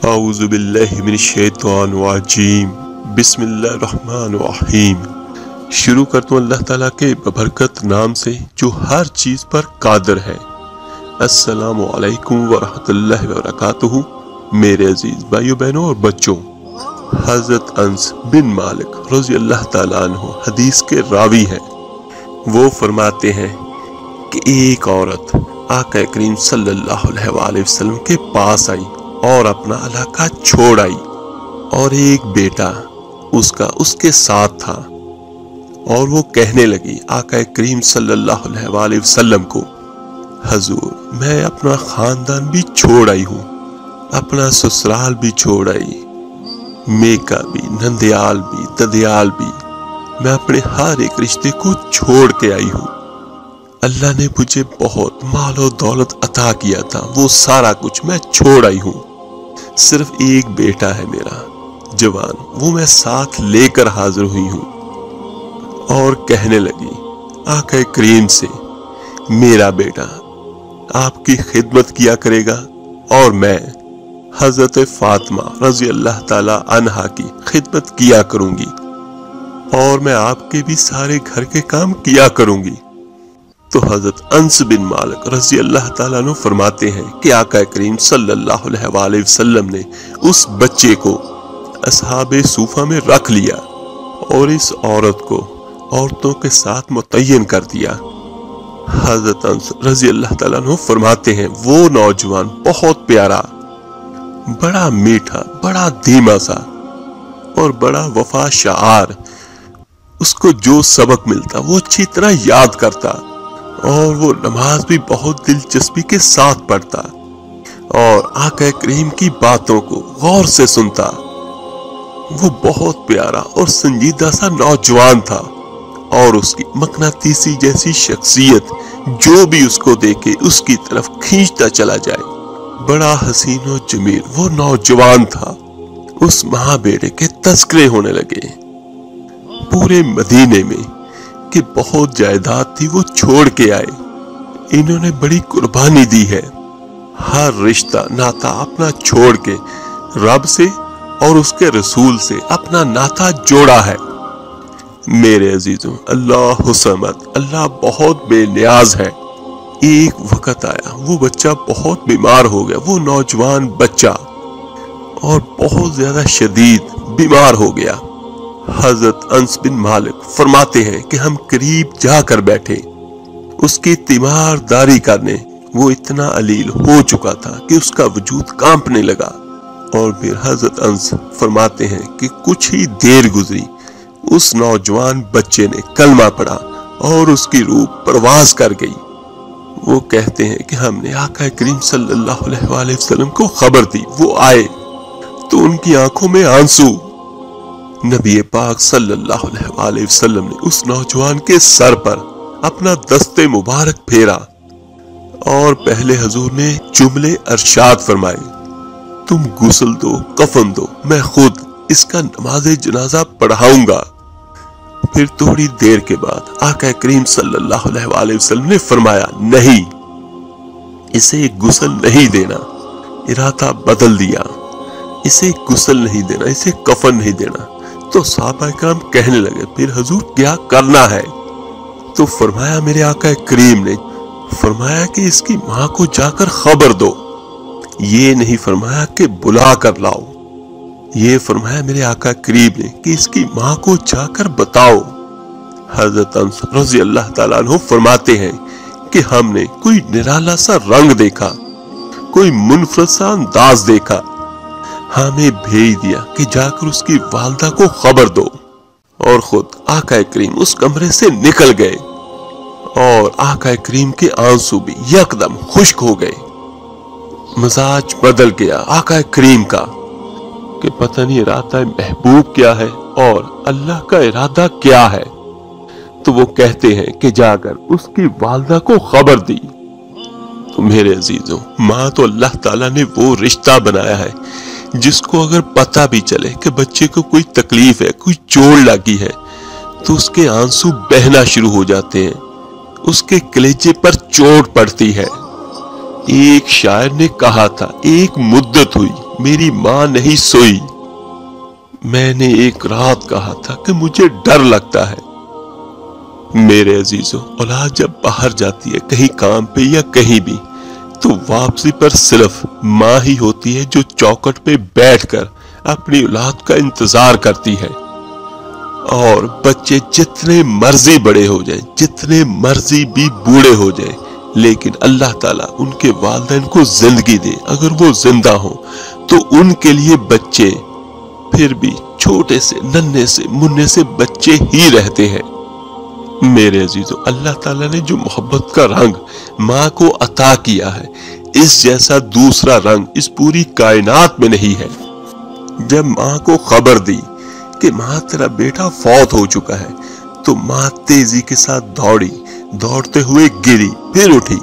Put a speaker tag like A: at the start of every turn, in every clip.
A: اعوذ باللہ من الشیطان الرجیم بسم اللہ الرحمن الرحیم۔ شروع کرتا ہوں اللہ تعالیٰ کے ببرکت نام سے جو ہر چیز پر قادر ہے۔ السلام علیکم ورحمۃ اللہ وبرکاتہ۔ میرے عزیز بھائیو بہنوں اور بچوں، حضرت انس بن مالک رضی اللہ تعالیٰ عنہ حدیث کے راوی ہیں۔ وہ فرماتے ہیں کہ ایک عورت آقا کریم صلی اللہ علیہ وآلہ وسلم کے پاس آئی اور اپنا علاقہ چھوڑ آئی، اور ایک بیٹا اس کے ساتھ تھا، اور وہ کہنے لگی آقا کریم صلی اللہ علیہ وآلہ وسلم کو، حضور میں اپنا خاندان بھی چھوڑ آئی ہوں، اپنا سسرال بھی چھوڑ آئی، میکا بھی، نندیال بھی، ددیال بھی، میں اپنے ہر ایک رشتے کو چھوڑ کے آئی ہوں۔ اللہ نے مجھے بہت مال و دولت عطا کیا تھا، وہ سارا کچھ میں چھوڑ آئی ہوں، صرف ایک بیٹا ہے میرا جوان، وہ میں ساتھ لے کر حاضر ہوئی ہوں۔ اور کہنے لگی آقا کریم سے، میرا بیٹا آپ کی خدمت کیا کرے گا اور میں حضرت فاطمہ رضی اللہ تعالی عنہا کی خدمت کیا کروں گی، اور میں آپ کے بھی سارے گھر کے کام کیا کروں گی۔ تو حضرت انس بن مالک رضی اللہ تعالیٰ عنہ فرماتے ہیں کہ آقا کریم صلی اللہ علیہ وآلہ وسلم نے اس بچے کو اصحاب صوفہ میں رکھ لیا اور اس عورت کو عورتوں کے ساتھ متعین کر دیا۔ حضرت انس رضی اللہ تعالیٰ عنہ فرماتے ہیں وہ نوجوان بہت پیارا، بڑا میٹھا، بڑا دھیما سا اور بڑا وفا شعار، اس کو جو سبق ملتا وہ اچھی طرح یاد کرتا، اور وہ نماز بھی بہت دلچسپی کے ساتھ پڑھتا، اور آقا کریم کی باتوں کو غور سے سنتا۔ وہ بہت پیارا اور سنجیدہ سا نوجوان تھا، اور اس کی مقناطیسی جیسی شخصیت جو بھی اس کو دیکھے اس کی طرف کھینچتا چلا جائے۔ بڑا حسین و جمیل وہ نوجوان تھا۔ اس ماں بیٹے کے تذکرے ہونے لگے پورے مدینے میں کہ بہت جائیداد تھی وہ چھوڑ کے آئے، انہوں نے بڑی قربانی دی ہے، ہر رشتہ ناتا اپنا چھوڑ کے رب سے اور اس کے رسول سے اپنا ناتا جوڑا ہے۔ میرے عزیزوں، اللہ صمد، اللہ بہت بے نیاز ہے۔ ایک وقت آیا وہ بچہ بہت بیمار ہو گیا، وہ نوجوان بچہ، اور بہت زیادہ شدید بیمار ہو گیا۔ حضرت انس بن مالک فرماتے ہیں کہ ہم قریب جا کر بیٹھے، اس کی تیمارداری کرنے، وہ اتنا علیل ہو چکا تھا کہ اس کا وجود کانپنے لگا۔ اور پھر حضرت انس فرماتے ہیں کہ کچھ ہی دیر گزری، اس نوجوان بچے نے کلمہ پڑھا اور اس کی روح پرواز کر گئی۔ وہ کہتے ہیں کہ ہم نے آقا کریم صلی اللہ علیہ وآلہ وسلم کو خبر دی، وہ آئے تو ان کی آنکھوں میں آنسو۔ نبی پاک صلی اللہ علیہ وآلہ وسلم نے اس نوجوان کے سر پر اپنا دست مبارک پھیرا، اور پہلے حضور نے جملے ارشاد فرمائے، تم غسل دو، کفن دو، میں خود اس کا نماز جنازہ پڑھاؤں گا۔ پھر تھوڑی دیر کے بعد آقا کریم صلی اللہ علیہ وآلہ وسلم نے فرمایا، نہیں، اسے غسل نہیں دینا، ارادہ بدل دیا، اسے غسل نہیں دینا، اسے کفن نہیں دینا۔ تو صحابہ کرام کہنے لگے پھر حضور کیا کرنا ہے؟ تو فرمایا میرے آقا کریم نے فرمایا کہ اس کی ماں کو جا کر خبر دو، یہ نہیں فرمایا کہ بلا کر لاؤ، یہ فرمایا میرے آقا کریم نے کہ اس کی ماں کو جا کر بتاؤ۔ حضرت انس رضی اللہ تعالیٰ عنہ فرماتے ہیں کہ ہم نے کوئی نرالا سا رنگ دیکھا، کوئی منفرد سا انداز دیکھا، ہمیں بھیج دیا کہ جا کر اس کی والدہ کو خبر دو، اور خود آقا کریم اس کمرے سے نکل گئے، اور آقا کریم کے آنسو بھی یکدم خشک ہو گئے، مزاج بدل گیا آقا کریم کا کہ پتہ نہیں ارادہ محبوب کیا ہے اور اللہ کا ارادہ کیا ہے۔ تو وہ کہتے ہیں کہ جا کر اس کی والدہ کو خبر دی۔ تو میرے عزیزوں، ماں تو اللہ تعالیٰ نے وہ رشتہ بنایا ہے جس کو اگر پتہ بھی چلے کہ بچے کو کوئی تکلیف ہے، کوئی چوٹ لگی ہے، تو اس کے آنسو بہنا شروع ہو جاتے ہیں، اس کے کلیجے پر چوٹ پڑتی ہے۔ ایک شاعر نے کہا تھا، ایک مدت ہوئی میری ماں نہیں سوئی۔ میں نے ایک رات کہا تھا کہ مجھے ڈر لگتا ہے۔ میرے عزیزو، اولاد جب باہر جاتی ہے کہیں کام پہ یا کہیں بھی، تو واپسی پر صرف ماں ہی ہوتی ہے جو چوکھٹ پہ بیٹھ کر اپنی اولاد کا انتظار کرتی ہے۔ اور بچے جتنے مرضی بڑے ہو جائیں، جتنے مرضی بھی بوڑھے ہو جائیں، لیکن اللہ تعالیٰ ان کے والدین کو زندگی دے، اگر وہ زندہ ہوں تو ان کے لیے بچے پھر بھی چھوٹے سے ننھے سے مننے سے بچے ہی رہتے ہیں۔ میرے عزیزو، اللہ تعالیٰ نے جو محبت کا رنگ ماں کو عطا کیا ہے، اس جیسا دوسرا رنگ اس پوری کائنات میں نہیں ہے۔ جب ماں کو خبر دی کہ ماں تیرا بیٹا فوت ہو چکا ہے، تو ماں تیزی کے ساتھ دوڑی، دوڑتے ہوئے گری، پھر اٹھی،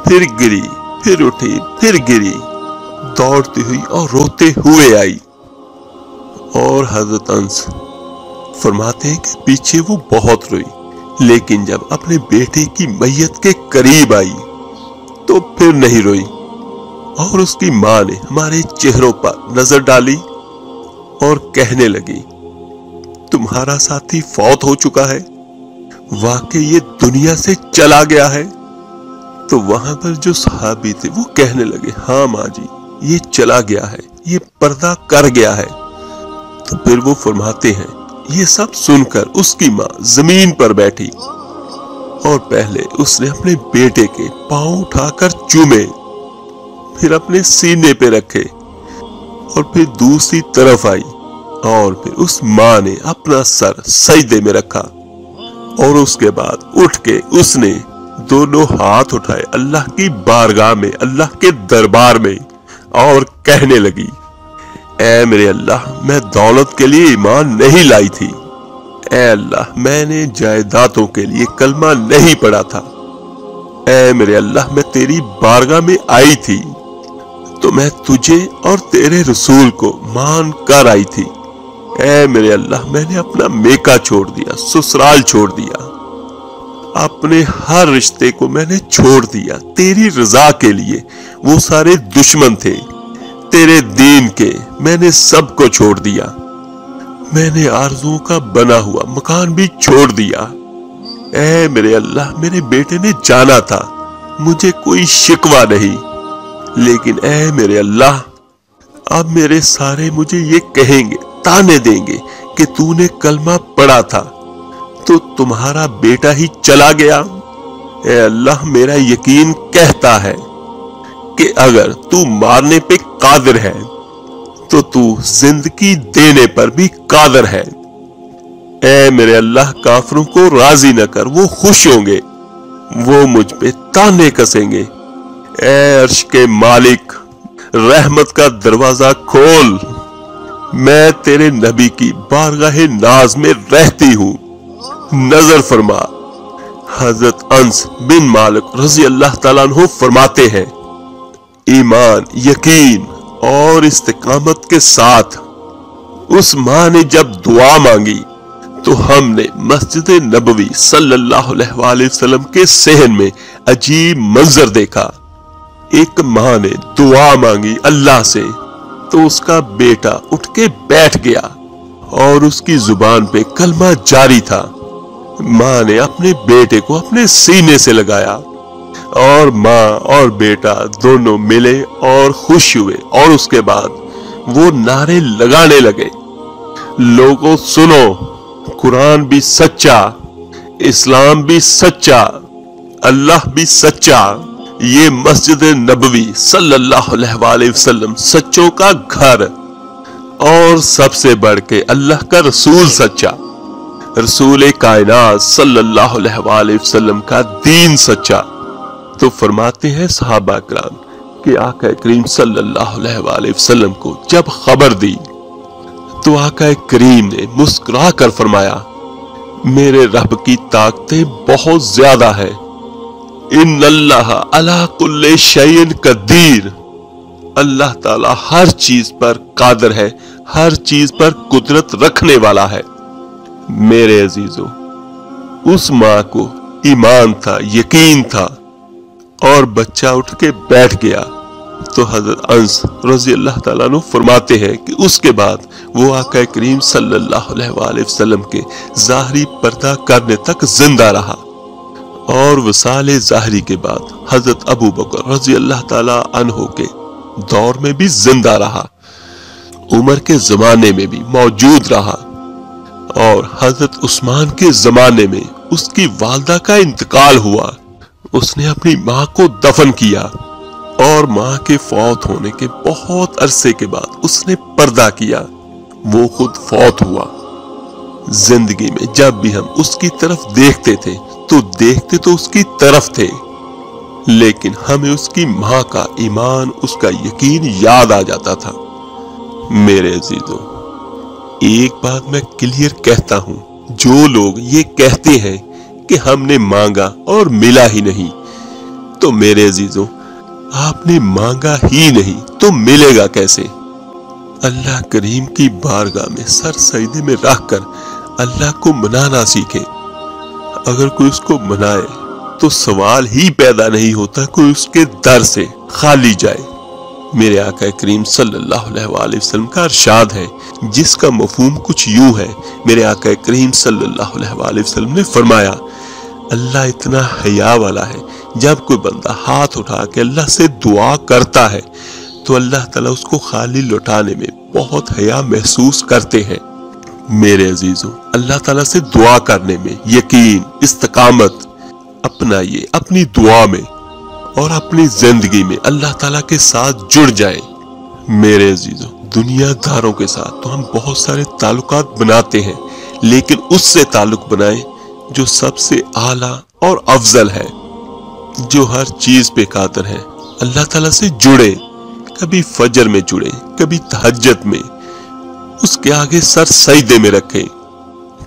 A: پھر گری، پھر اٹھی، پھر گری، دوڑتی ہوئی اور روتے ہوئے آئی۔ اور حضرت انس فرماتے ہیں کہ پیچھے وہ بہت روئی، لیکن جب اپنے بیٹے کی میت کے قریب آئی تو پھر نہیں روئی۔ اور اس کی ماں نے ہمارے چہروں پر نظر ڈالی اور کہنے لگی، تمہارا ساتھی فوت ہو چکا ہے، واقعی یہ دنیا سے چلا گیا ہے؟ تو وہاں پر جو صحابی تھے وہ کہنے لگے، ہاں ماں جی، یہ چلا گیا ہے، یہ پردہ کر گیا ہے۔ تو پھر وہ فرماتے ہیں، یہ سب سن کر اس کی ماں زمین پر بیٹھی اور پہلے اس نے اپنے بیٹے کے پاؤں اٹھا کر چومے، پھر اپنے سینے پہ رکھے، اور پھر دوسری طرف آئی اور پھر اس ماں نے اپنا سر سجدے میں رکھا، اور اس کے بعد اٹھ کے اس نے دونوں ہاتھ اٹھائے اللہ کی بارگاہ میں، اللہ کے دربار میں، اور کہنے لگی، اے میرے اللہ، میں دولت کے لیے ایمان نہیں لائی تھی، اے اللہ میں نے جائیدادوں کے لیے کلمہ نہیں پڑھا تھا، اے میرے اللہ میں تیری بارگاہ میں آئی تھی تو میں تجھے اور تیرے رسول کو مان کر آئی تھی، اے میرے اللہ میں نے اپنا میکا چھوڑ دیا، سسرال چھوڑ دیا، اپنے ہر رشتے کو میں نے چھوڑ دیا تیری رضا کے لیے۔ وہ سارے دشمن تھے تیرے دین کے، میں نے سب کو چھوڑ دیا، میں نے آرزوؤں کا بنا ہوا مکان بھی چھوڑ دیا، اے میرے اللہ میرے بیٹے نے جانا تھا، مجھے کوئی شکوہ نہیں، لیکن اے میرے اللہ اب میرے سارے مجھے یہ کہیں گے، تانے دیں گے کہ تو نے کلمہ پڑھا تھا تو تمہارا بیٹا ہی چلا گیا۔ اے اللہ میرا یقین کہتا ہے کہ اگر تو مارنے پہ قادر ہے تو تو زندگی دینے پر بھی قادر ہے، اے میرے اللہ کافروں کو راضی نہ کر، وہ خوش ہوں گے، وہ مجھ پہ تانے کسیں گے، اے عرش کے مالک رحمت کا دروازہ کھول، میں تیرے نبی کی بارگاہ ناز میں رہتی ہوں، نظر فرما۔ حضرت انس بن مالک رضی اللہ تعالیٰ عنہ فرماتے ہیں، ایمان، یقین اور استقامت کے ساتھ اس ماں نے جب دعا مانگی تو ہم نے مسجد نبوی صلی اللہ علیہ وآلہ وسلم کے صحن میں عجیب منظر دیکھا۔ ایک ماں نے دعا مانگی اللہ سے تو اس کا بیٹا اٹھ کے بیٹھ گیا اور اس کی زبان پہ کلمہ جاری تھا۔ ماں نے اپنے بیٹے کو اپنے سینے سے لگایا اور ماں اور بیٹا دونوں ملے اور خوش ہوئے، اور اس کے بعد وہ نعرے لگانے لگے، لوگوں سنو، قرآن بھی سچا، اسلام بھی سچا، اللہ بھی سچا، یہ مسجد نبوی صلی اللہ علیہ وآلہ وسلم سچوں کا گھر، اور سب سے بڑھ کے اللہ کا رسول سچا، رسول کائنات صلی اللہ علیہ وآلہ وسلم کا دین سچا۔ تو فرماتے ہیں صحابہ کرام کہ آقا کریم صلی اللہ علیہ وآلہ وسلم کو جب خبر دی تو آقا کریم نے مسکرا کر فرمایا، میرے رب کی طاقتیں بہت زیادہ ہے، ان اللہ علی کل شیء قدیر، اللہ تعالی ہر چیز پر قادر ہے، ہر چیز پر قدرت رکھنے والا ہے۔ میرے عزیزو، اس ماں کو ایمان تھا، یقین تھا، اور بچہ اٹھ کے بیٹھ گیا تو حضرت انس رضی اللہ تعالیٰ عنہ فرماتے ہیں کہ اس کے بعد وہ آقا کریم صلی اللہ علیہ وآلہ وسلم کے ظاہری پردہ کرنے تک زندہ رہا، اور وصال ظاہری کے بعد حضرت ابو بکر رضی اللہ تعالیٰ عنہ کے دور میں بھی زندہ رہا، عمر کے زمانے میں بھی موجود رہا، اور حضرت عثمان کے زمانے میں اس کی والدہ کا انتقال ہوا۔ اس نے اپنی ماں کو دفن کیا، اور ماں کے فوت ہونے کے بہت عرصے کے بعد اس نے پردہ کیا، وہ خود فوت ہوا۔ زندگی میں جب بھی ہم اس کی طرف دیکھتے تھے تو دیکھتے تو اس کی طرف تھے، لیکن ہمیں اس کی ماں کا ایمان، اس کا یقین یاد آ جاتا تھا۔ میرے عزیزو، ایک بات میں کلیئر کہتا ہوں، جو لوگ یہ کہتے ہیں کہ ہم نے مانگا اور ملا ہی نہیں، تو میرے عزیزو آپ نے مانگا ہی نہیں تو ملے گا کیسے؟ اللہ کریم کی بارگاہ میں سر سجدے میں رکھ کر اللہ کو منانا سیکھے۔ اگر کوئی اس کو منائے تو سوال ہی پیدا نہیں ہوتا کوئی اس کے در سے خالی جائے۔ میرے آقا کریم صلی اللہ علیہ وآلہ وسلم کا ارشاد ہے جس کا مفہوم کچھ یوں ہے۔ میرے آقا کریم صلی اللہ علیہ وآلہ وسلم نے فرمایا، اللہ اتنا حیا والا ہے، جب کوئی بندہ ہاتھ اٹھا کے اللہ سے دعا کرتا ہے تو اللہ تعالیٰ اس کو خالی لوٹانے میں بہت حیا محسوس کرتے ہیں۔ میرے عزیزوں، اللہ تعالیٰ سے دعا کرنے میں یقین، استقامت اپنائیے، اپنی دعا میں اور اپنی زندگی میں اللہ تعالیٰ کے ساتھ جڑ جائیں۔ میرے عزیزوں، دنیا داروں کے ساتھ تو ہم بہت سارے تعلقات بناتے ہیں، لیکن اس سے تعلق بنائیں جو سب سے اعلیٰ اور افضل ہے، جو ہر چیز پہ قادر ہے۔ اللہ تعالیٰ سے جڑے، کبھی فجر میں جڑے، کبھی تہجد میں اس کے آگے سر سجدے میں رکھیں،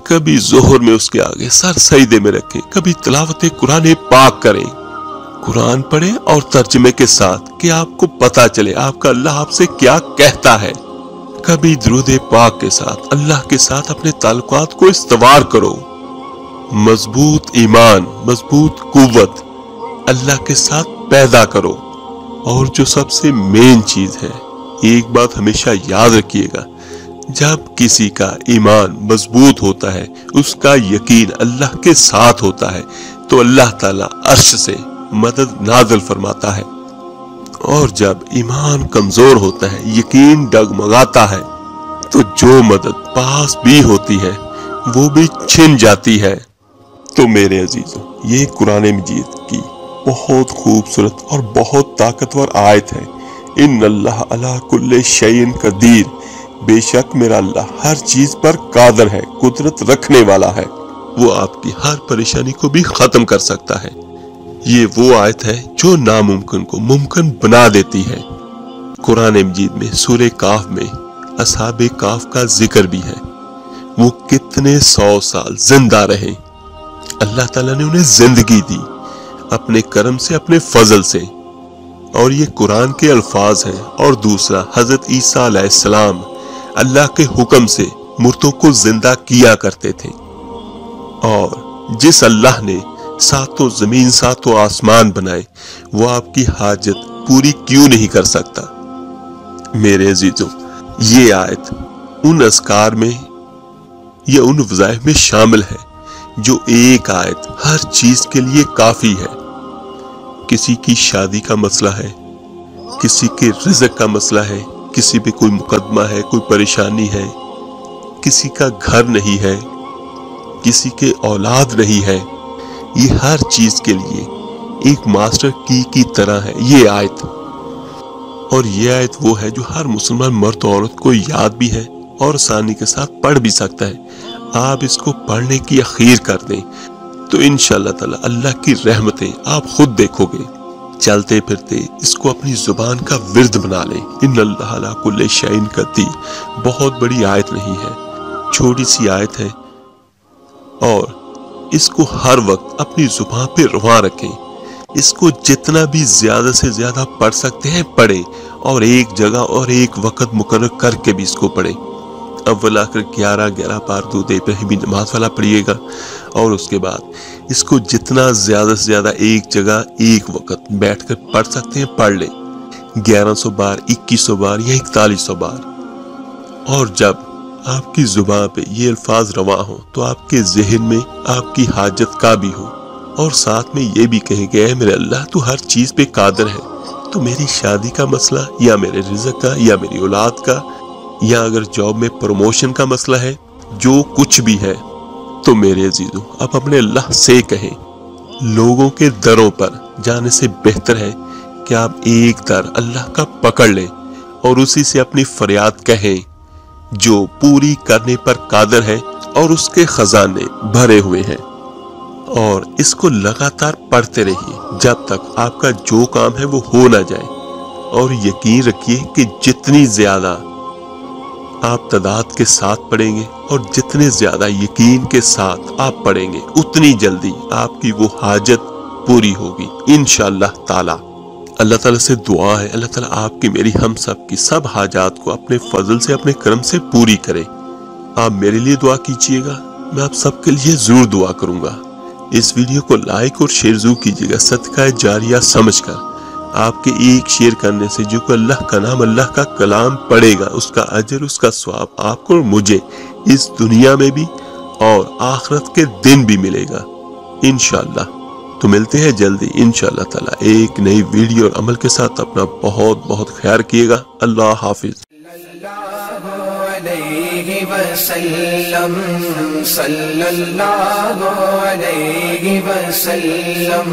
A: کبھی ظہر میں اس کے آگے سر سجدے میں رکھیں، کبھی تلاوت قرآن پاک کریں، قرآن پڑھیں اور ترجمے کے ساتھ کہ آپ کو پتا چلے آپ کا اللہ آپ سے کیا کہتا ہے۔ کبھی درود پاک کے ساتھ اللہ کے ساتھ اپنے تعلقات کو استوار کرو۔ مضبوط ایمان، مضبوط قوت اللہ کے ساتھ پیدا کرو۔ اور جو سب سے مین چیز ہے، ایک بات ہمیشہ یاد رکھیے گا، جب کسی کا ایمان مضبوط ہوتا ہے، اس کا یقین اللہ کے ساتھ ہوتا ہے، تو اللہ تعالیٰ عرش سے مدد نازل فرماتا ہے۔ اور جب ایمان کمزور ہوتا ہے، یقین ڈگمگاتا ہے، تو جو مدد پاس بھی ہوتی ہے وہ بھی چھن جاتی ہے۔ تو میرے عزیزوں، یہ قرآن مجید کی بہت خوبصورت اور بہت طاقتور آیت ہے۔ ان اللہ علی کل شیء قدیر، بے شک میرا اللہ ہر چیز پر قادر ہے، قدرت رکھنے والا ہے، وہ آپ کی ہر پریشانی کو بھی ختم کر سکتا ہے۔ یہ وہ آیت ہے جو ناممکن کو ممکن بنا دیتی ہے۔ قرآن مجید میں سورہ کہف میں اصحاب کہف کا ذکر بھی ہے۔ وہ کتنے 100 سال زندہ رہے، اللہ تعالیٰ نے انہیں زندگی دی اپنے کرم سے، اپنے فضل سے، اور یہ قرآن کے الفاظ ہیں۔ اور دوسرا، حضرت عیسیٰ علیہ السلام اللہ کے حکم سے مردوں کو زندہ کیا کرتے تھے، اور جس اللہ نے ساتوں زمین ساتوں آسمان بنائے، وہ آپ کی حاجت پوری کیوں نہیں کر سکتا؟ میرے عزیزوں، یہ آیت ان اذکار میں یا ان وظائف میں شامل ہے جو ایک آیت ہر چیز کے لیے کافی ہے۔ کسی کی شادی کا مسئلہ ہے، کسی کے رزق کا مسئلہ ہے، کسی پہ کوئی مقدمہ ہے، کوئی پریشانی ہے، کسی کا گھر نہیں ہے، کسی کے اولاد نہیں ہے، یہ ہر چیز کے لیے ایک ماسٹر کی طرح ہے یہ آیت۔ اور یہ آیت وہ ہے جو ہر مسلمان مرد و عورت کو یاد بھی ہے اور آسانی کے ساتھ پڑھ بھی سکتا ہے۔ آپ اس کو پڑھنے کی اخیر کر دیں تو انشاءاللہ تعالی اللہ کی رحمتیں آپ خود دیکھو گے۔ چلتے پھرتے اس کو اپنی زبان کا ورد بنا لیں۔ ان اللہ علی کل شیء قدیر، بہت بڑی آیت نہیں ہے، چھوٹی سی آیت ہے، اور اس کو ہر وقت اپنی زبان پہ رواں رکھیں۔ اس کو جتنا بھی زیادہ سے زیادہ پڑھ سکتے ہیں پڑھیں، اور ایک جگہ اور ایک وقت مقرر کر کے بھی اس کو پڑھیں۔ اول آخر 11 پار دودھ ابراہیمی نماز والا پڑھیے گا، اور اس کے بعد اس کو جتنا زیادہ سے زیادہ ایک جگہ ایک وقت بیٹھ کر پڑھ سکتے ہیں پڑھ لیں۔ 1100 بار، 2100 بار یا 4100 بار. اور جب آپ کی زبان پہ یہ الفاظ رواں ہوں تو آپ کے ذہن میں آپ کی حاجت کا بھی ہو، اور ساتھ میں یہ بھی کہیں کہ اے میرے اللہ تو ہر چیز پہ قادر ہے، تو میری شادی کا مسئلہ یا میرے رزق کا یا میری اولاد کا یا اگر جاب میں پروموشن کا مسئلہ ہے، جو کچھ بھی ہے، تو میرے عزیزوں آپ اپنے اللہ سے کہیں. لوگوں کے دروں پر جانے سے بہتر ہے کہ آپ ایک در اللہ کا پکڑ لیں اور اسی سے اپنی فریاد کہیں جو پوری کرنے پر قادر ہے اور اس کے خزانے بھرے ہوئے ہیں. اور اس کو لگاتار پڑھتے رہیے جب تک آپ کا جو کام ہے وہ ہو نہ جائے. اور یقین رکھیے کہ جتنی زیادہ آپ تعداد کے ساتھ پڑھیں گے اور جتنے زیادہ یقین کے ساتھ آپ پڑھیں گے اتنی جلدی آپ کی وہ حاجت پوری ہوگی انشاءاللہ تعالی. اللہ تعالیٰ سے دعا ہے اللہ تعالیٰ آپ کی میری ہم سب کی سب حاجات کو اپنے فضل سے اپنے کرم سے پوری کرے. آپ میرے لیے دعا کیجئے گا، میں آپ سب کے لیے ضرور دعا کروں گا. اس ویڈیو کو لائک اور شیئر ضرور کیجئے گا صدقہ جاریہ سمجھ کر. آپ کے ایک شیئر کرنے سے جو کہ اللہ کا نام اللہ کا کلام پڑھے گا اس کا اجر اس کا ثواب آپ کو اور مجھے اس دنیا میں بھی اور آخرت کے دن بھی ملے گا انشاءاللہ. تو ملتے ہیں جلدی انشاءاللہ تعالی ایک نئی ویڈیو اور عمل کے ساتھ. اپنا بہت بہت خیال کیے گا. اللہ حافظ.
B: صلی اللہ علیہ وسلم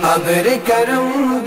B: ابر کرم